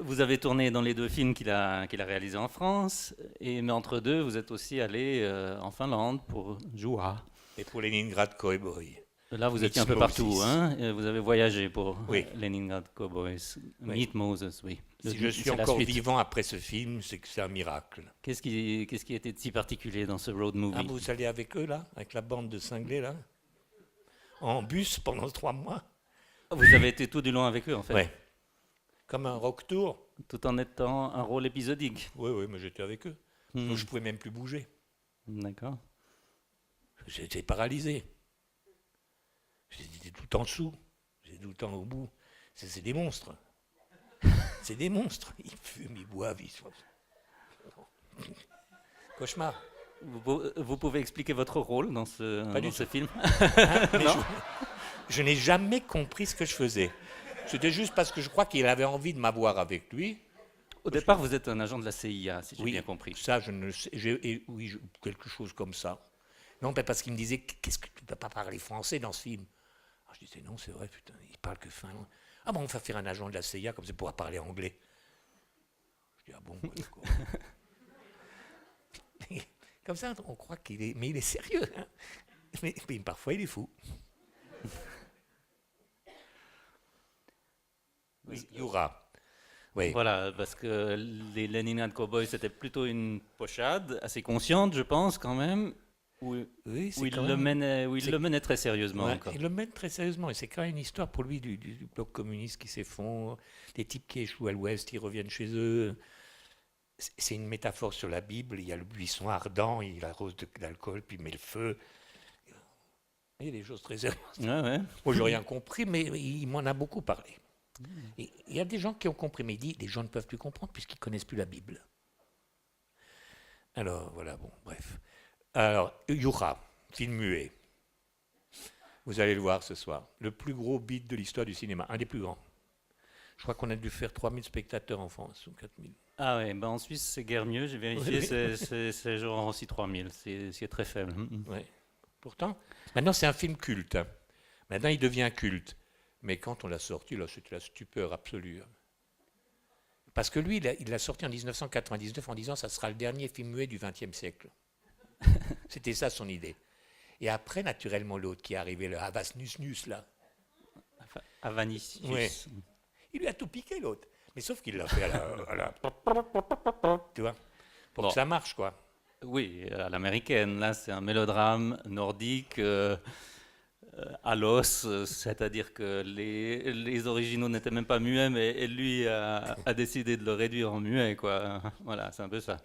vous avez tourné dans les deux films qu'il a réalisés en France, mais entre deux, vous êtes aussi allé en Finlande pour Juha. Et pour Leningrad Cowboy. Là, vous étiez un Meets peu partout, Moses. hein? Vous avez voyagé pour Oui, Leningrad Cowboys. oui. Meet Moses, oui. Si je suis C'est la encore suite. vivant après ce film, c'est que c'est un miracle. Qu'est-ce qui était si particulier dans ce road Ah, movie? vous allez avec eux, là, avec la bande de cinglés, là, en bus pendant 3 mois? Vous avez été tout du long avec eux, en fait, Ouais. Comme un rock tour? tout en étant un rôle épisodique. Oui, oui, mais j'étais avec eux. Donc je pouvais même plus bouger. D'accord. J'étais paralysé. J'étais tout en dessous. J'étais tout le temps au bout. C'est des monstres. C'est des monstres. Ils fument, ils boivent, ils sont... Cauchemar. Vous pouvez expliquer votre rôle dans Pas dans du ce tout. film? Hein, mais Non? je n'ai jamais compris ce que je faisais. C'était juste parce que je crois qu'il avait envie de m'avoir avec lui. Au départ, vous êtes un agent de la CIA, si j'ai Oui, bien compris. ça, je ne sais. Oui, quelque chose comme ça. Non, mais parce qu'il me disait, qu'est-ce que tu ne peux pas parler français dans ce film? Alors, je disais, non, c'est vrai, putain, il parle que finlandais. Ah bon, on va faire un agent de la CIA, comme ça, il pourra parler anglais. Je dis, ah bon, d'accord. Comme ça, on croit qu'il est... Mais il est sérieux, hein. Mais parfois, il est fou. Oui, Yura. Oui, Voilà, parce que les Leningrad Cowboys, c'était plutôt une pochade, assez consciente, je pense, quand même, où, oui, où c'est il quand le même... menait, où il c'est- le menait très sérieusement, Ouais, quoi. il le mène très sérieusement et c'est quand même une histoire pour lui du bloc communiste qui s'effondre, des types qui échouent à l'ouest, ils reviennent chez eux. C'est une métaphore sur la Bible, il y a le buisson ardent, il arrose d'alcool, puis il met le feu. Il y a des choses très sérieuses. Ouais, ouais. Moi, j'ai rien compris, mais il m'en a beaucoup parlé. Et il y a des gens qui ont compris, mais il dit, les gens ne peuvent plus comprendre puisqu'ils ne connaissent plus la Bible. Alors, voilà, bon, bref. Alors, Yura, film muet. Vous allez le voir ce soir. Le plus gros beat de l'histoire du cinéma, un des plus grands. Je crois qu'on a dû faire 3000 spectateurs en France, ou 4000. Ah ouais, ben en Suisse, c'est guère mieux, j'ai vérifié, c'est genre aussi 3000, c'est très faible. Ouais. Pourtant, maintenant c'est un film culte, hein. Maintenant il devient culte. Mais quand on l'a sorti, là, c'était la stupeur absolue, hein. Parce que lui, il l'a sorti en 1999 en disant ça sera le dernier film muet du XXe siècle. C'était ça son idée. Et après, naturellement, l'autre qui est arrivé, le Havas Nus Nus, là, Avanicius. ouais, il lui a tout piqué, l'autre. Mais sauf qu'il l'a fait tu vois, pour Bon, que ça marche, quoi. oui, à l'américaine, là, c'est un mélodrame nordique à l'os, c'est-à-dire que les originaux n'étaient même pas muets, mais lui a décidé de le réduire en muet, quoi. Voilà, c'est un peu ça.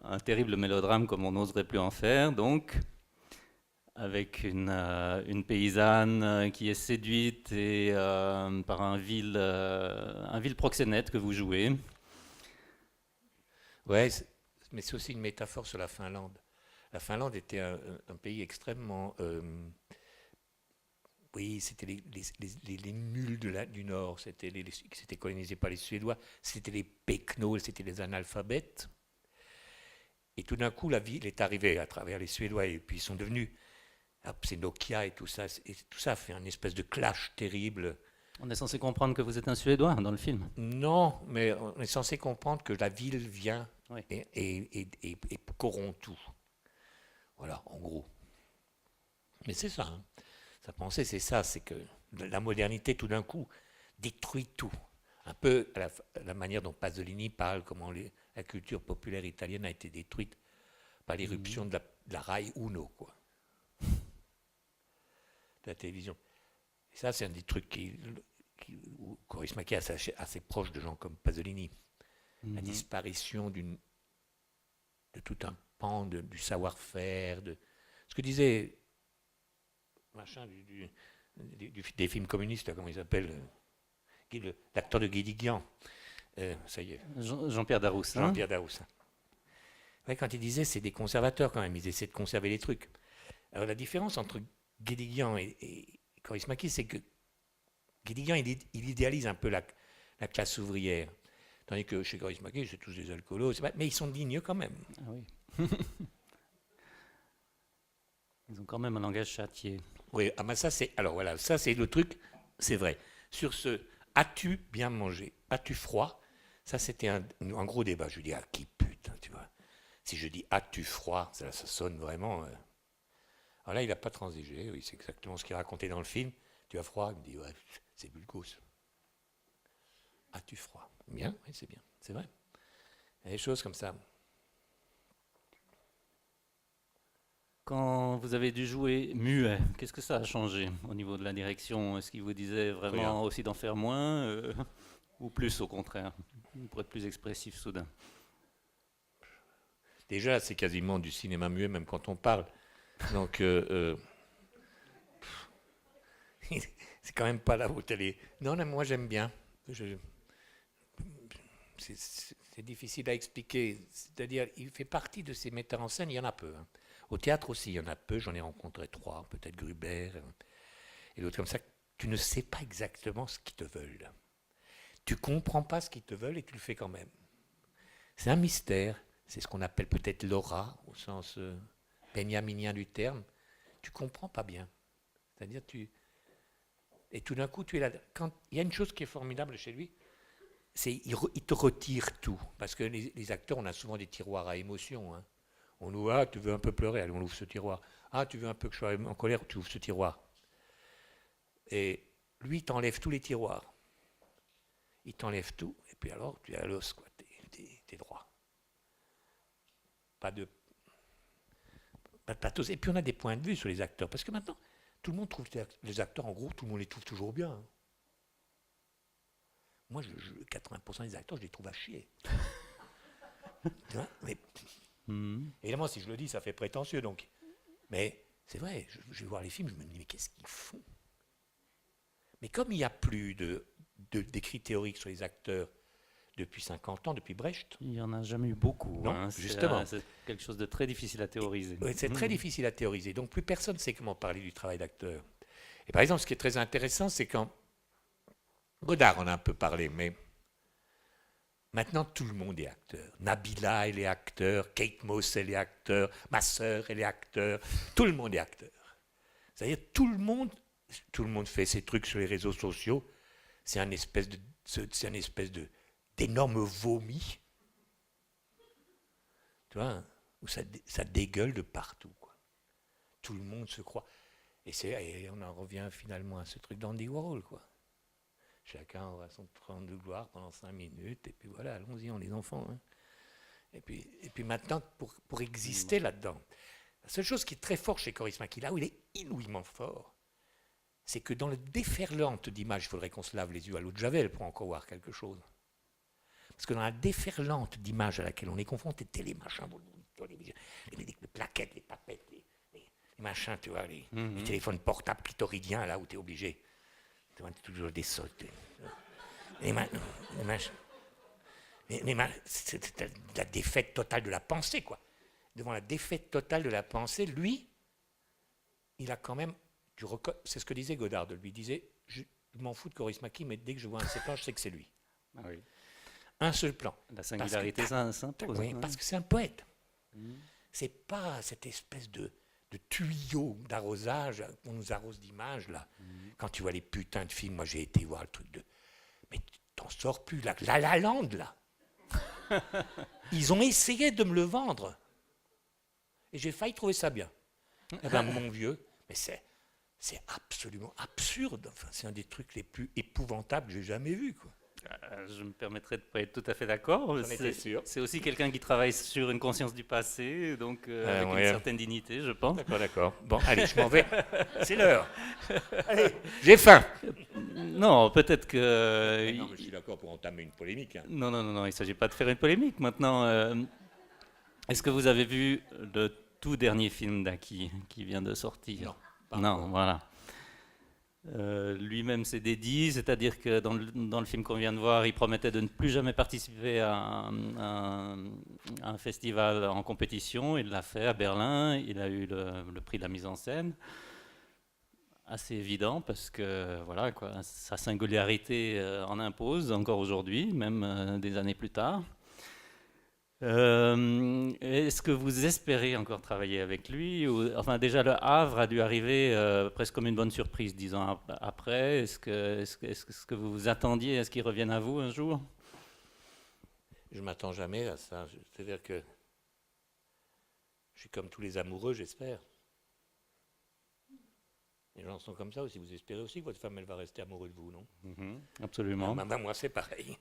Un terrible mélodrame comme on n'oserait plus en faire, donc, avec une paysanne qui est séduite par un vil proxénète que vous jouez. Ouais, mais c'est aussi une métaphore sur la Finlande. La Finlande était un pays extrêmement... oui, c'était les nuls du Nord, c'était colonisé par les Suédois, c'était les Pekno, c'était les analphabètes. Et tout d'un coup, la ville est arrivée à travers les Suédois, et puis ils sont devenus... c'est Nokia et tout ça a fait un espèce de clash terrible. On est censé comprendre que vous êtes un Suédois dans le film. Non, mais on est censé comprendre que la ville vient Oui. et corrompt tout. Voilà, en gros. Mais c'est ça, hein. Sa pensée, c'est ça, c'est que la modernité, tout d'un coup, détruit tout. Un peu à la manière dont Pasolini parle, comment la culture populaire italienne a été détruite par l'éruption de la Rai Uno, quoi, de la télévision. Et ça, c'est un des trucs où Kaurismäki est assez proche de gens comme Pasolini. La disparition de tout un pan du savoir-faire, de ce que disait machin des films communistes, là, comment il s'appelle, l'acteur de Guédiguian, ça y est, Jean-Pierre Darousse, hein? Jean-Pierre Darousse. Ouais, quand il disait c'est des conservateurs quand même, ils essaient de conserver les trucs. Alors la différence entre Guédiguian et Kaurismäki, c'est que Guédiguian, il idéalise un peu la classe ouvrière. Tandis que chez Kaurismäki, c'est tous des alcoolos, mais ils sont dignes quand même. Ah oui. Ils ont quand même un langage châtié. Oui, ah ben ça c'est. Alors voilà, ça c'est le truc, c'est vrai. Sur ce as-tu bien mangé? As-tu froid? Ça, c'était un gros débat. Je lui dis, ah, qui putain, tu vois. Si je dis, as-tu froid? Ça sonne vraiment... Alors là, il n'a pas transigé. Oui, c'est exactement ce qu'il racontait dans le film. Tu as froid? Il me dit, ouais, c'est Bulgos. As-tu froid? Bien, oui, c'est bien. C'est vrai. Il y a des choses comme ça. Quand vous avez dû jouer muet, qu'est-ce que ça a changé au niveau de la direction? Est-ce qu'il vous disait Rien. vraiment aussi d'en faire moins ou plus au contraire, pour être plus expressif soudain? Déjà, c'est quasiment du cinéma muet, même quand on parle. Donc, c'est quand même pas là où t'es les... Non, mais moi, j'aime bien. C'est difficile à expliquer. C'est-à-dire, il fait partie de ces metteurs en scène, il y en a peu. Hein. Au théâtre aussi, il y en a peu. J'en ai rencontré 3, peut-être Gruber et d'autres comme ça. Tu ne sais pas exactement ce qu'ils te veulent. Tu comprends pas ce qu'ils te veulent et tu le fais quand même. C'est un mystère. C'est ce qu'on appelle peut-être l'aura, au sens benjaminien du terme. Tu comprends pas bien. C'est-à-dire, et tout d'un coup, tu es là. Quand il y a une chose qui est formidable chez lui, c'est il te retire tout. Parce que les acteurs, on a souvent des tiroirs à émotions. Hein. On nous ah, tu veux un peu pleurer, allez, on ouvre ce tiroir. Ah, tu veux un peu que je sois en colère, tu ouvres ce tiroir. Et lui, il t'enlève tous les tiroirs. Il t'enlève tout, et puis alors, tu es à l'os, quoi. T'es droit. Pas de pathos. Et puis on a des points de vue sur les acteurs. Parce que maintenant, tout le monde trouve les acteurs, en gros, tout le monde les trouve toujours bien. Hein. Moi, 80% des acteurs, je les trouve à chier. Tu vois, mais, évidemment, si je le dis, ça fait prétentieux. Donc. Mais c'est vrai, je vais voir les films, je me dis, mais qu'est-ce qu'ils font? Mais comme il n'y a plus d'écrits théoriques sur les acteurs depuis 50 ans, depuis Brecht. Il n'y en a jamais eu beaucoup. Non, Hein. justement. C'est quelque chose de très difficile à théoriser. Oui, c'est très difficile à théoriser. Donc plus personne ne sait comment parler du travail d'acteur. Et par exemple, ce qui est très intéressant, c'est quand Godard en a un peu parlé, mais maintenant tout le monde est acteur. Nabila, elle est acteur. Kate Moss, elle est acteur. Ma sœur, elle est acteur. Tout le monde est acteur. C'est-à-dire tout le monde fait ses trucs sur les réseaux sociaux. C'est un espèce d'énorme vomi. Tu vois, où ça dégueule de partout. Quoi. Tout le monde se croit. Et on en revient finalement à ce truc d'Andy Warhol. Quoi. Chacun aura son temps de gloire pendant 5 minutes. Et puis voilà, allons-y, on est enfants. Hein. Et puis maintenant, pour exister là-dedans, la seule chose qui est très forte chez Kaurismäki, là où il est inouïment fort, c'est que dans le déferlante d'images, il faudrait qu'on se lave les yeux à l'eau de Javel pour encore voir quelque chose. Parce que dans la déferlante d'images à laquelle on est confronté, les machins, les plaquettes, les papettes, les machins, tu vois, les téléphones portables clitoridiens, là où tu es obligé. Tu vois, toujours des sautes. Les machins. C'est la défaite totale de la pensée, quoi. Devant la défaite totale de la pensée, lui, il a quand même... C'est ce que disait Godard de lui. Il disait, je m'en fous de Kaurismäki, mais dès que je vois un de ses plans, je sais que c'est lui. Ah oui. Un seul plan. La singularité s'impose. Oui, parce que c'est un poète. C'est pas cette espèce de tuyau d'arrosage qu'on nous arrose d'images, là. Quand tu vois les putains de films, moi j'ai été voir le truc de... Mais t'en sors plus, là. La Land, là. Ils ont essayé de me le vendre. Et j'ai failli trouver ça bien. Eh ben, mon vieux, mais c'est absolument absurde. Enfin, c'est un des trucs les plus épouvantables que j'ai jamais vus, quoi. Je me permettrais de ne pas être tout à fait d'accord. C'est aussi quelqu'un qui travaille sur une conscience du passé, donc avec une certaine dignité, je pense. D'accord. Bon, allez, je m'en vais. C'est l'heure. Allez, j'ai faim. Non, peut-être que... Non, mais je suis d'accord pour entamer une polémique. Hein. Non, il ne s'agit pas de faire une polémique. Maintenant, est-ce que vous avez vu le tout dernier film d'Aki qui vient de sortir? Non, voilà. Lui-même s'est dédié, c'est-à-dire que dans le film qu'on vient de voir, il promettait de ne plus jamais participer à un festival en compétition. Il l'a fait à Berlin, il a eu le prix de la mise en scène. Assez évident parce que voilà, quoi, sa singularité en impose encore aujourd'hui, même des années plus tard. Est-ce que vous espérez encore travailler avec lui enfin, déjà, Le Havre a dû arriver presque comme une bonne surprise, 10 ans après. Est-ce que vous vous attendiez à ce qu'il revienne à vous un jour? Je m'attends jamais à ça. C'est-à-dire que je suis comme tous les amoureux, j'espère. Les gens sont comme ça aussi. Vous espérez aussi que votre femme, elle va rester amoureuse de vous, non? Absolument. Moi, c'est pareil.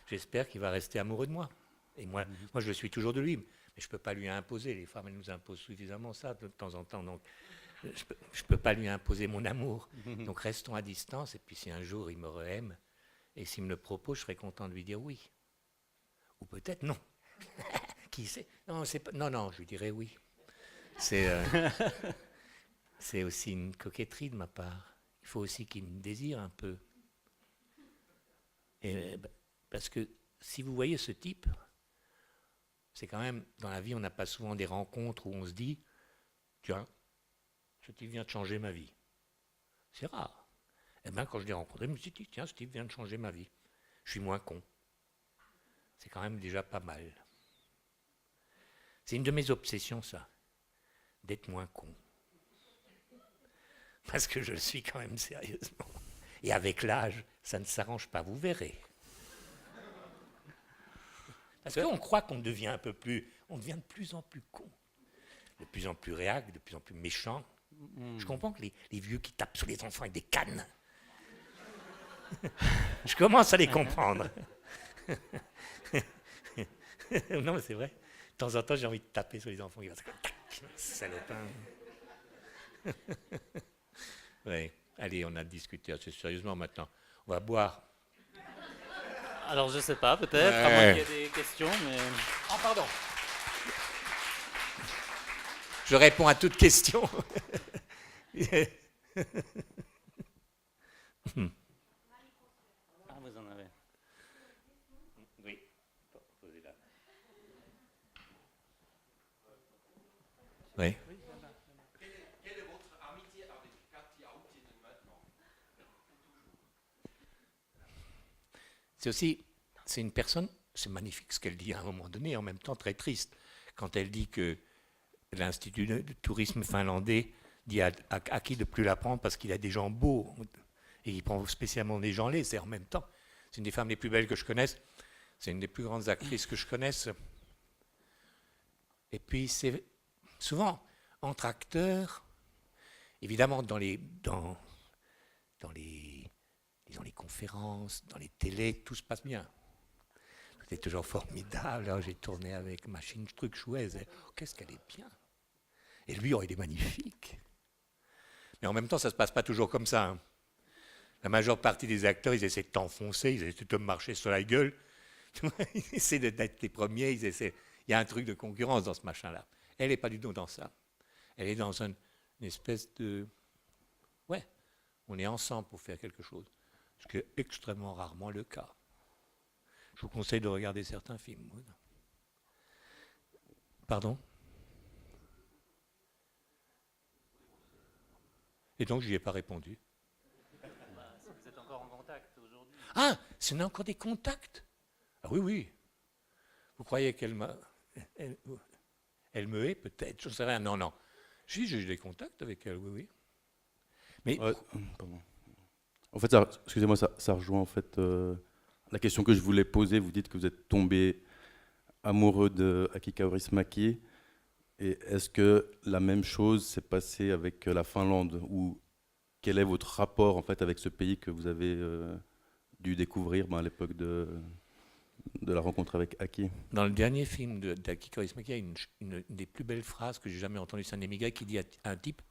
J'espère qu'il va rester amoureux de moi. Et moi, je le suis toujours de lui. Mais je ne peux pas lui imposer. Les femmes, elles nous imposent suffisamment ça de temps en temps. Donc, je ne peux pas lui imposer mon amour. Donc, restons à distance. Et puis, si un jour, il me re-aime, et s'il me le propose, je serai content de lui dire oui. Ou peut-être non. Qui sait? Non, non, je lui dirai oui. C'est aussi une coquetterie de ma part. Il faut aussi qu'il me désire un peu. Parce que si vous voyez ce type, c'est quand même, dans la vie, on n'a pas souvent des rencontres où on se dit, tiens, ce type vient de changer ma vie. C'est rare. Et bien, quand je l'ai rencontré, je me suis dit, tiens, ce type vient de changer ma vie. Je suis moins con. C'est quand même déjà pas mal. C'est une de mes obsessions, ça, d'être moins con. Parce que je le suis quand même sérieusement. Et avec l'âge, ça ne s'arrange pas, vous verrez. Parce qu'on croit qu'on devient on devient de plus en plus con, de plus en plus réac, de plus en plus méchant. Je comprends que les vieux qui tapent sur les enfants avec des cannes, je commence à les comprendre. Non, mais c'est vrai. De temps en temps, j'ai envie de taper sur les enfants. Salopin. Oui. Allez, on a discuté assez sérieusement maintenant. On va boire. Alors, je sais pas, peut-être, à moins qu'il y ait des questions, mais... Oh, pardon. Je réponds à toute question. Ah, vous en avez. Oui. Posez-la. Oui. Quelle est votre amitié avec Cathy Aoutinen maintenant? C'est une personne, c'est magnifique ce qu'elle dit à un moment donné, en même temps très triste, quand elle dit que l'Institut de tourisme finlandais dit à qui de plus la prendre parce qu'il a des gens beaux, et il prend spécialement des gens laids, c'est en même temps. C'est une des femmes les plus belles que je connaisse, c'est une des plus grandes actrices que je connaisse. Et puis c'est souvent entre acteurs, évidemment dans les conférences, dans les télés, tout se passe bien. C'était toujours formidable. Alors, j'ai tourné avec Machine Truc Chouez. Oh, qu'est-ce qu'elle est bien. Et lui, oh, il est magnifique. Mais en même temps, ça ne se passe pas toujours comme ça. Hein. La majeure partie des acteurs, ils essaient de t'enfoncer, ils essaient de te marcher sur la gueule. Ils essaient d'être les premiers. Il y a un truc de concurrence dans ce machin-là. Elle n'est pas du tout dans ça. Elle est dans une espèce de... Ouais, on est ensemble pour faire quelque chose. Ce qui est extrêmement rarement le cas. Je vous conseille de regarder certains films. Pardon? Et donc, je n'y ai pas répondu. Si vous êtes encore en contact aujourd'hui. Ah, ce n'est encore des contacts? Ah oui, oui. Vous croyez qu'elle elle me hait peut-être? Je ne sais rien. Non, non. Si, j'ai des contacts avec elle, oui, oui. Mais... Pardon. En fait, excusez-moi, ça rejoint en fait la question que je voulais poser. Vous dites que vous êtes tombé amoureux de Aki Kaurismäki. Et est-ce que la même chose s'est passée avec la Finlande? Ou quel est votre rapport en fait avec ce pays que vous avez dû découvrir à l'époque de la rencontre avec Aki? Dans le dernier film d'Aki Kaurismäki, il y a une des plus belles phrases que j'ai jamais entendues. C'est un émigré qui dit à un type: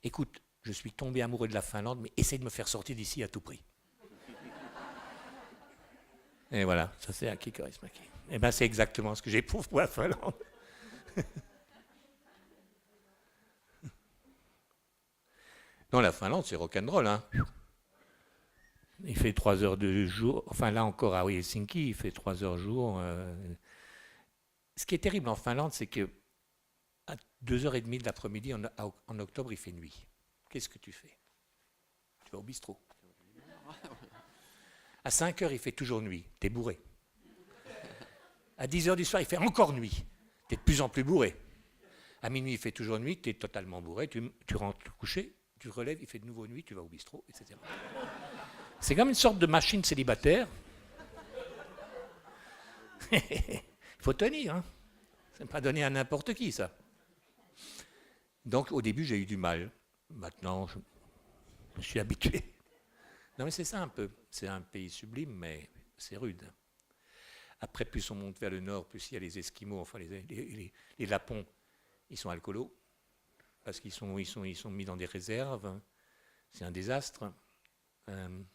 écoute, je suis tombé amoureux de la Finlande, mais essaye de me faire sortir d'ici à tout prix. Et voilà, ça c'est Aki Kaurismäki. Et bien c'est exactement ce que j'éprouve pour la Finlande. Non, la Finlande, c'est rock'n'roll, hein. Il fait 3 heures de jour. Enfin, là encore, à Helsinki, il fait 3 heures jour. Ce qui est terrible en Finlande, c'est que à 2h30 de l'après-midi, en octobre, il fait nuit. Qu'est-ce que tu fais? Tu vas au bistrot. À 5 heures, il fait toujours nuit. T'es bourré. À 10h du soir, il fait encore nuit. Tu es de plus en plus bourré. À minuit, il fait toujours nuit, tu es totalement bourré, tu rentres te coucher, tu te relèves, il fait de nouveau nuit, tu vas au bistrot, etc. C'est comme une sorte de machine célibataire. Il faut tenir, hein. C'est pas donné à n'importe qui, ça. Donc, au début, j'ai eu du mal. Maintenant, je me suis habitué. Non, mais c'est ça un peu. C'est un pays sublime, mais c'est rude. Après, plus on monte vers le nord, plus il y a les Esquimaux, enfin les Lapons, ils sont alcoolos, parce qu'ils sont mis dans des réserves. C'est un désastre. Ils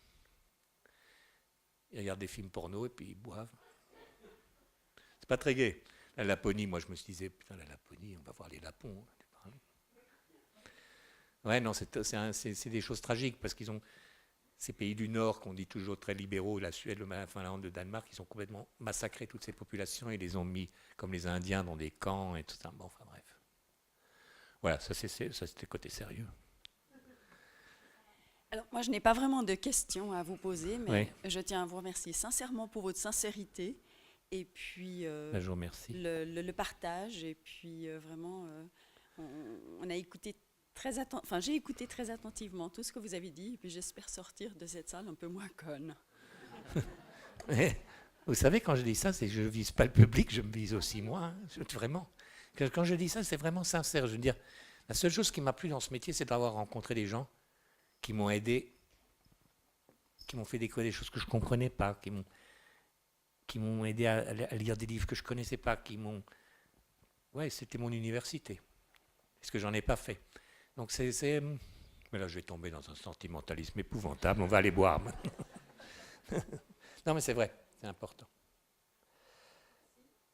regardent des films porno et puis ils boivent. C'est pas très gai. La Laponie, moi je me disais, putain, la Laponie, on va voir les Lapons. Ouais, non, c'est des choses tragiques, parce qu'ils ont ces pays du Nord qu'on dit toujours très libéraux, la Suède, la Finlande, le Danemark, ils ont complètement massacré toutes ces populations et les ont mis, comme les Indiens, dans des camps et tout ça. Bon, enfin bref. Voilà, ça c'était côté sérieux. Alors, moi, je n'ai pas vraiment de questions à vous poser, mais Oui. je tiens à vous remercier sincèrement pour votre sincérité et puis Ben, je vous remercie. le partage. Et puis, vraiment, on a écouté j'ai écouté très attentivement tout ce que vous avez dit, et puis j'espère sortir de cette salle un peu moins conne. Vous savez, quand je dis ça, c'est que je ne vise pas le public, je me vise aussi moi. Hein, vraiment. Quand je dis ça, c'est vraiment sincère. Je veux dire, la seule chose qui m'a plu dans ce métier, c'est d'avoir rencontré des gens qui m'ont aidé, qui m'ont fait découvrir des choses que je ne comprenais pas, qui m'ont aidé à lire des livres que je ne connaissais pas, Ouais, c'était mon université. Parce que j'en ai pas fait. Donc Mais là, je vais tomber dans un sentimentalisme épouvantable. On va aller boire. Non, mais c'est vrai, c'est important.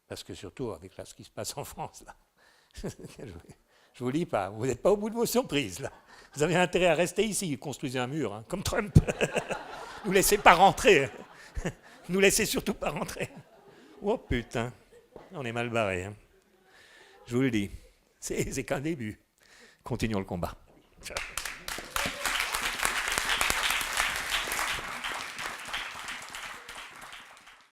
Parce que surtout, avec là, ce qui se passe en France, là, je vous dis pas, vous n'êtes pas au bout de vos surprises, là. Vous avez intérêt à rester ici, construisez un mur, hein, comme Trump. Nous laissez pas rentrer. Nous laissez surtout pas rentrer. Oh putain, on est mal barré. Hein. Je vous le dis, c'est qu'un début. Continuons le combat. Ciao.